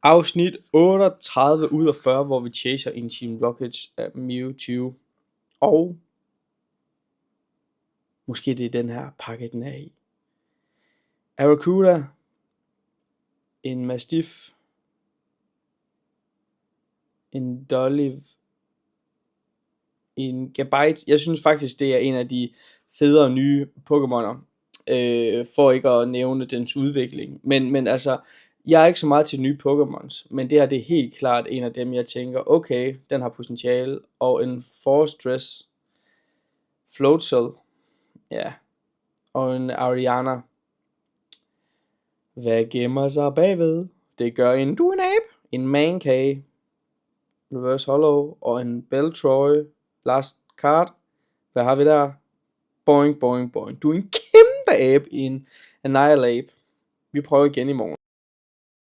Afsnit 38 ud af 40, hvor vi chaser en Team Rockets af Mewtwo. Og måske det er den her pakke, den er i. Arrokuda, en Mastiff, en Dolly, en Gabite. Jeg synes faktisk, det er en af de federe nye Pokémoner, for ikke at nævne dens udvikling. Men altså, jeg er ikke så meget til nye Pokémons, men det her det er helt klart en af dem, jeg tænker, okay, den har potentiale. Og en Forstress, Floatzel, ja, og en Ariana. Hvad gemmer sig bagved? Det gør en Duinape, en Mankay, Reverse Hollow og en Beltroy. Last card. Hvad har vi der? Boing, boing, boing. Du er en kæmpe abe i en Annihilate. Vi prøver igen i morgen.